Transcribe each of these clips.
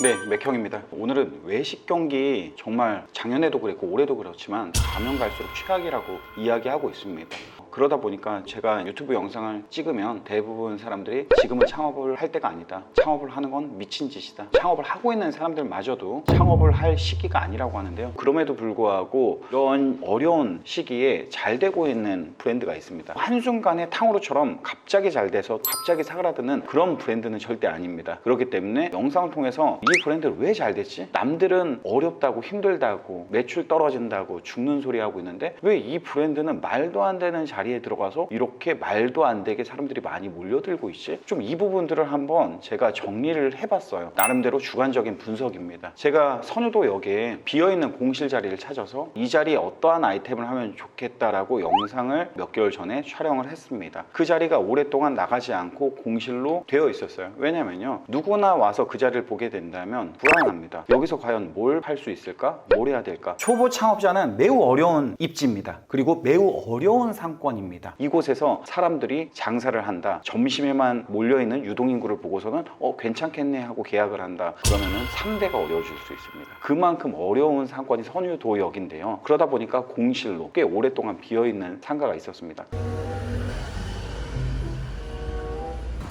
네, 맥형입니다. 오늘은 외식 경기 정말 작년에도 그랬고 올해도 그렇지만 가면 갈수록 최악이라고 이야기하고 있습니다. 그러다 보니까 제가 유튜브 영상을 찍으면 대부분 사람들이 지금은 창업을 할 때가 아니다. 창업을 하는 건 미친 짓이다. 창업을 하고 있는 사람들마저도 창업을 할 시기가 아니라고 하는데요. 그럼에도 불구하고 이런 어려운 시기에 잘 되고 있는 브랜드가 있습니다. 한순간에 탕후루처럼 갑자기 잘 돼서 갑자기 사그라드는 그런 브랜드는 절대 아닙니다. 그렇기 때문에 영상을 통해서 이 브랜드를 왜 잘 됐지? 남들은 어렵다고 힘들다고 매출 떨어진다고 죽는 소리 하고 있는데 왜 이 브랜드는 말도 안 되는 자리에 들어가서 이렇게 말도 안 되게 사람들이 많이 몰려들고 있지? 좀 이 부분들을 한번 제가 정리를 해봤어요. 나름대로 주관적인 분석입니다. 제가 선유도역에 비어있는 공실 자리를 찾아서 이 자리에 어떠한 아이템을 하면 좋겠다라고 영상을 몇 개월 전에 촬영을 했습니다. 그 자리가 오랫동안 나가지 않고 공실로 되어 있었어요. 왜냐면요, 누구나 와서 그 자리를 보게 된다면 불안합니다. 여기서 과연 뭘 할 수 있을까? 뭘 해야 될까? 초보 창업자는 매우 어려운 입지입니다. 그리고 매우 어려운 상권입니다. 이곳에서 사람들이 장사를 한다, 점심에만 몰려있는 유동인구를 보고서는 괜찮겠네 하고 계약을 한다, 그러면은 상대가 어려워질 수 있습니다. 그만큼 어려운 상권이 선유도역인데요. 그러다 보니까 공실로 꽤 오랫동안 비어있는 상가가 있었습니다.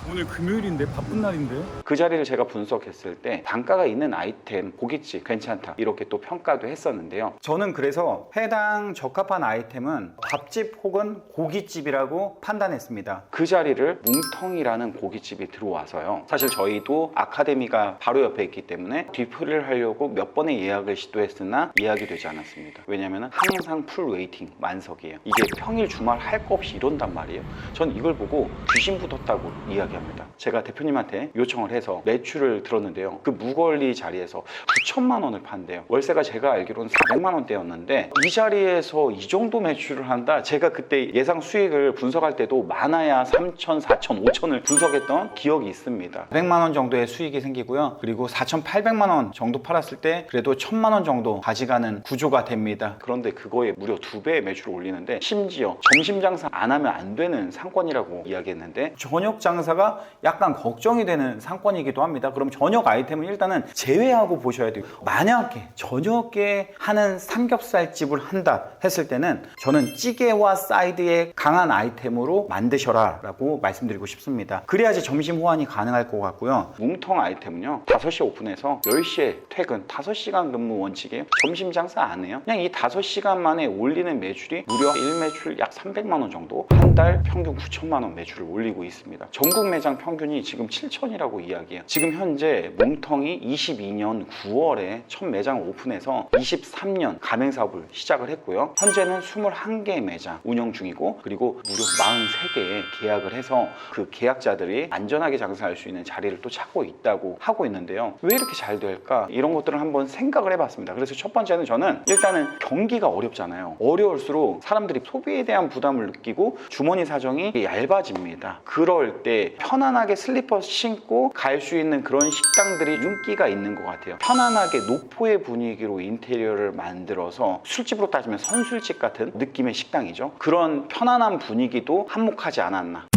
오늘 금요일인데 바쁜 날인데? 그 자리를 제가 분석했을 때 단가가 있는 아이템, 고깃집 괜찮다 이렇게 또 평가도 했었는데요. 저는 그래서 해당 적합한 아이템은 밥집 혹은 고깃집이라고 판단했습니다. 그 자리를 뭉텅이라는 고깃집이 들어와서요. 사실 저희도 아카데미가 바로 옆에 있기 때문에 뒤풀이를 하려고 몇 번의 예약을 시도했으나 예약이 되지 않았습니다. 왜냐면 항상 풀 웨이팅 만석이에요. 이게 평일 주말 할 거 없이 이런단 말이에요. 전 이걸 보고 귀신 붙었다고 이야기합니다. 제가 대표님한테 요청을 해서 매출을 들었는데요. 그 무걸리 자리에서 9천만 원을 판대요. 월세가 제가 알기로는 400만 원대였는데 이 자리에서 이 정도 매출을 한다? 제가 그때 예상 수익을 분석할 때도 많아야 3천, 4천, 5천을 분석했던 기억이 있습니다. 100만 원 정도의 수익이 생기고요. 그리고 4,800만 원 정도 팔았을 때 그래도 1,000만 원 정도 가져가는 구조가 됩니다. 그런데 그거에 무려 2배의 매출을 올리는데 심지어 점심 장사 안 하면 안 되는 상권이라고 이야기했는데 저녁 장사가 약간 걱정이 되는 상권이기도 합니다. 그럼 저녁 아이템은 일단은 제외하고 보셔야 돼요. 만약에 저녁에 하는 삼겹살집을 한다 했을 때는 저는 찌개와 사이드에 강한 아이템으로 만드셔라 라고 말씀드리고 싶습니다. 그래야지 점심 호환이 가능할 것 같고요. 뭉텅 아이템은요, 5시에 오픈해서 10시에 퇴근, 5시간 근무 원칙이에요. 점심 장사 안 해요. 그냥 이 5시간 만에 올리는 매출이 무려 1매출 약 300만 원 정도, 한 달 평균 9천만 원 매출을 올리고 있습니다. 전국 매장 평균이 지금 7천이라고 이야기해요. 지금 현재 뭉텅이 22년 9월에 첫 매장 오픈해서 23년 가맹 사업을 시작을 했고요. 현재는 21개의 매장 운영 중이고, 그리고 무려 43개의 계약을 해서 그 계약자들이 안전하게 장사할 수 있는 자리를 또 찾고 있다고 하고 있는데요. 왜 이렇게 잘 될까? 이런 것들을 한번 생각을 해봤습니다. 그래서 첫 번째는 저는 일단은 경기가 어렵잖아요. 어려울수록 사람들이 소비에 대한 부담을 느끼고 주머니 사정이 얇아집니다. 그럴 때 편안하게 슬리퍼 신고 갈 수 있는 그런 식당들이 윤기가 있는 것 같아요. 편안하게 노포의 분위기로 인테리어를 만들어서 술집으로 따지면 선술집 같은 느낌의 식당이죠. 그런 편안한 분위기도 한몫하지 않았나.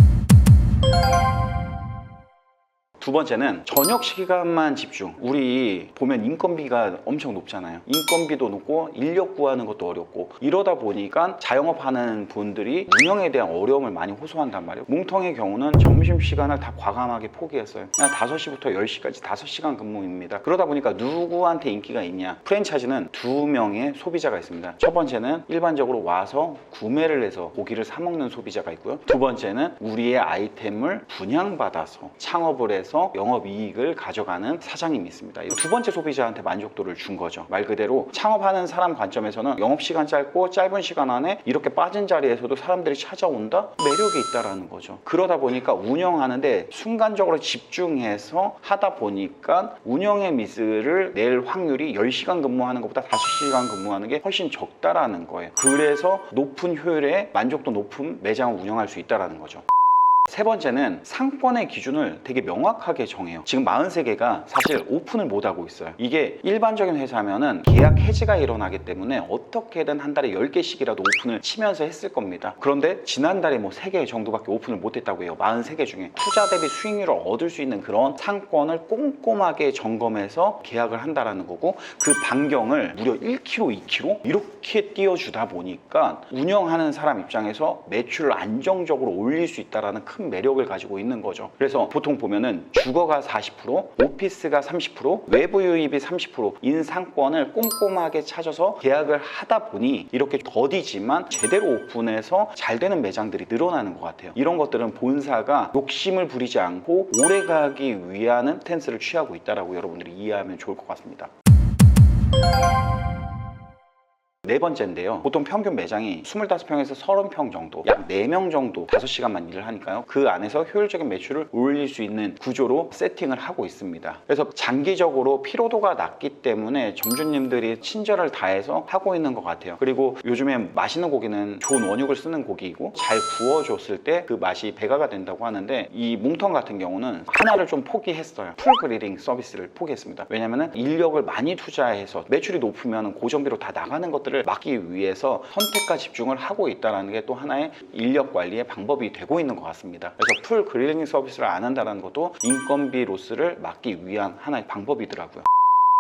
두 번째는 저녁 시간만 집중. 우리 보면 인건비가 엄청 높잖아요. 인건비도 높고 인력 구하는 것도 어렵고, 이러다 보니까 자영업하는 분들이 운영에 대한 어려움을 많이 호소한단 말이에요. 뭉텅의 경우는 점심시간을 다 과감하게 포기했어요. 그냥 5시부터 10시까지 5시간 근무입니다. 그러다 보니까 누구한테 인기가 있냐? 프랜차이즈는 2명의 소비자가 있습니다. 첫 번째는 일반적으로 와서 구매를 해서 고기를 사 먹는 소비자가 있고요. 두 번째는 우리의 아이템을 분양받아서 창업을 해서 영업이익을 가져가는 사장님이 있습니다. 두 번째 소비자한테 만족도를 준 거죠. 말 그대로 창업하는 사람 관점에서는 영업시간 짧고 짧은 시간 안에 이렇게 빠진 자리에서도 사람들이 찾아온다? 매력이 있다라는 거죠. 그러다 보니까 운영하는데 순간적으로 집중해서 하다 보니까 운영의 미스를 낼 확률이 10시간 근무하는 것보다 5시간 근무하는 게 훨씬 적다라는 거예요. 그래서 높은 효율에 만족도 높은 매장을 운영할 수 있다라는 거죠. 세 번째는 상권의 기준을 되게 명확하게 정해요. 지금 43개가 사실 오픈을 못하고 있어요. 이게 일반적인 회사면은 계약 해지가 일어나기 때문에 어떻게든 한 달에 10개씩이라도 오픈을 치면서 했을 겁니다. 그런데 지난달에 뭐 3개 정도밖에 오픈을 못했다고 해요. 43개 중에. 투자 대비 수익률을 얻을 수 있는 그런 상권을 꼼꼼하게 점검해서 계약을 한다라는 거고, 그 반경을 무려 1kg, 2kg 이렇게 띄워주다 보니까 운영하는 사람 입장에서 매출을 안정적으로 올릴 수 있다는 큰 매력을 가지고 있는 거죠. 그래서 보통 보면은 주거가 40%, 오피스가 30%, 외부 유입이 30%인 상권을 꼼꼼하게 찾아서 계약을 하다 보니 이렇게 더디지만 제대로 오픈해서 잘 되는 매장들이 늘어나는 것 같아요. 이런 것들은 본사가 욕심을 부리지 않고 오래 가기 위한 스탠스를 취하고 있다라고 여러분들이 이해하면 좋을 것 같습니다. 네 번째인데요. 보통 평균 매장이 25평에서 30평 정도, 약 4명 정도 5시간만 일을 하니까요. 그 안에서 효율적인 매출을 올릴 수 있는 구조로 세팅을 하고 있습니다. 그래서 장기적으로 피로도가 낮기 때문에 점주님들이 친절을 다해서 하고 있는 것 같아요. 그리고 요즘에 맛있는 고기는 좋은 원육을 쓰는 고기이고 잘 구워줬을 때 그 맛이 배가가 된다고 하는데, 이 뭉텅 같은 경우는 하나를 좀 포기했어요. 풀 그릴링 서비스를 포기했습니다. 왜냐면은 인력을 많이 투자해서 매출이 높으면 고정비로 다 나가는 것들을 막기 위해서 선택과 집중을 하고 있다는 게 또 하나의 인력 관리의 방법이 되고 있는 것 같습니다. 그래서 풀 그릴링 서비스를 안 한다는 것도 인건비 로스를 막기 위한 하나의 방법이더라고요.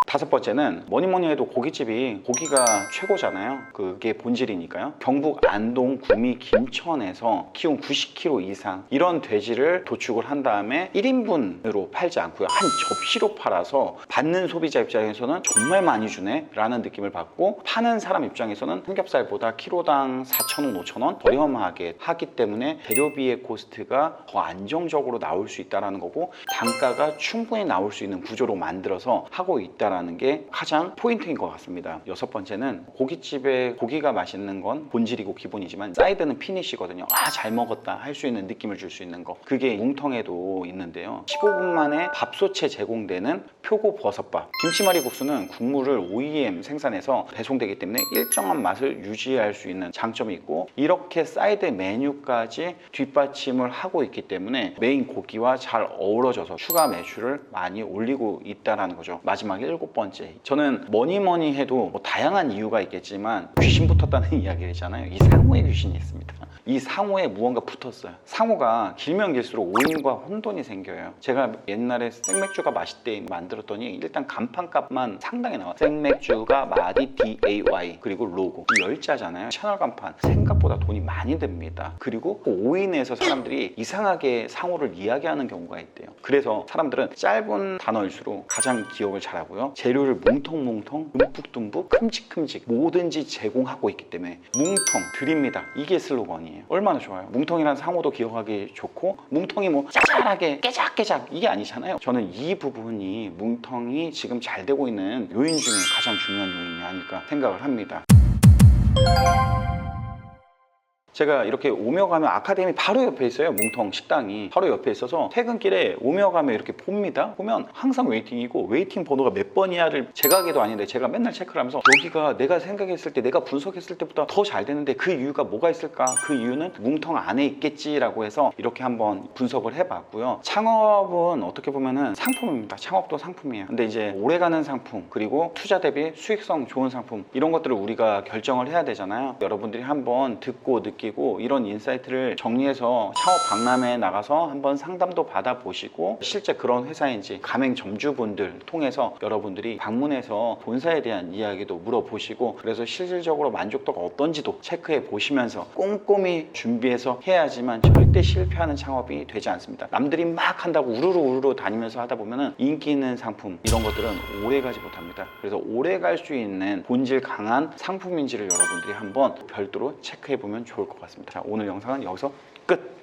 다섯 번째는 뭐니 해도 고깃집이 고기가 최고잖아요. 그게 본질이니까요. 경북 안동, 구미, 김천에서 키운 90kg 이상 이런 돼지를 도축을 한 다음에 1인분으로 팔지 않고요, 한 접시로 팔아서 받는 소비자 입장에서는 정말 많이 주네 라는 느낌을 받고, 파는 사람 입장에서는 삼겹살보다 키로당 4,000원, 5,000원 저렴하게 하기 때문에 재료비의 코스트가 더 안정적으로 나올 수 있다는 거고, 단가가 충분히 나올 수 있는 구조로 만들어서 하고 있다는 게 가장 포인트인 것 같습니다. 여섯 번째는 고깃집에 고기가 맛있는 건 본질이고 기본이지만 사이드는 피니시거든요. 잘 먹었다 할 수 있는 느낌을 줄 수 있는 거, 그게 뭉텅에도 있는데요. 15분 만에 밥솥에 제공되는 표고 버섯밥, 김치말이국수는 국물을 OEM 생산해서 배송되기 때문에 일정한 맛을 유지할 수 있는 장점이 있고, 이렇게 사이드 메뉴까지 뒷받침을 하고 있기 때문에 메인 고기와 잘 어우러져서 추가 매출을 많이 올리고 있다는 거죠. 마지막 일곱 번째, 저는 뭐니 해도 뭐 다양한 이유가 있겠지만 귀신 붙었다는 이야기잖아요. 이 상호의 귀신이 있습니다. 이 상호에 무언가 붙었어요. 상호가 길면 길수록 오인과 혼돈이 생겨요. 제가 옛날에 생맥주가 맛있대 만들었더니 일단 간판값만 상당히 나와요. 생맥주가 마디 DAY 그리고 로고, 이 열자잖아요. 채널 간판 생각보다 돈이 많이 듭니다. 그리고 그 오인에서 사람들이 이상하게 상호를 이야기하는 경우가 있대요. 그래서 사람들은 짧은 단어일수록 가장 기억을 잘하고요, 재료를 뭉텅뭉텅, 듬뿍듬뿍, 큼직큼직 뭐든지 제공하고 있기 때문에 뭉텅 드립니다, 이게 슬로건이에요. 얼마나 좋아요. 뭉텅이란 상호도 기억하기 좋고, 뭉텅이 뭐 짜잘하게 깨작깨작 이게 아니잖아요. 저는 이 부분이 뭉텅이 지금 잘 되고 있는 요인 중에 가장 중요한 요인이 아닐까 생각을 합니다. 제가 이렇게 오며 가면 아카데미 바로 옆에 있어요. 뭉텅 식당이 바로 옆에 있어서 퇴근길에 오며 가면 이렇게 봅니다. 보면 항상 웨이팅이고, 웨이팅 번호가 몇 번이야를 제 가게도 아닌데 제가 맨날 체크를 하면서 여기가 내가 생각했을 때, 내가 분석했을 때보다 더 잘 되는데 그 이유가 뭐가 있을까? 그 이유는 뭉텅 안에 있겠지라고 해서 이렇게 한번 분석을 해봤고요. 창업은 어떻게 보면은 상품입니다. 창업도 상품이에요. 근데 이제 오래가는 상품, 그리고 투자 대비 수익성 좋은 상품, 이런 것들을 우리가 결정을 해야 되잖아요. 여러분들이 한번 듣고 느끼고 이런 인사이트를 정리해서 창업 박람회에 나가서 한번 상담도 받아보시고, 실제 그런 회사인지 가맹 점주분들 통해서 여러분들이 방문해서 본사에 대한 이야기도 물어보시고, 그래서 실질적으로 만족도가 어떤지도 체크해 보시면서 꼼꼼히 준비해서 해야지만 절대 실패하는 창업이 되지 않습니다. 남들이 막 한다고 우르르 다니면서 하다 보면은 인기 있는 상품, 이런 것들은 오래 가지 못합니다. 그래서 오래 갈 수 있는 본질 강한 상품인지를 여러분들이 한번 별도로 체크해 보면 좋을 것 같습니다. 자, 오늘 영상은 여기서 끝!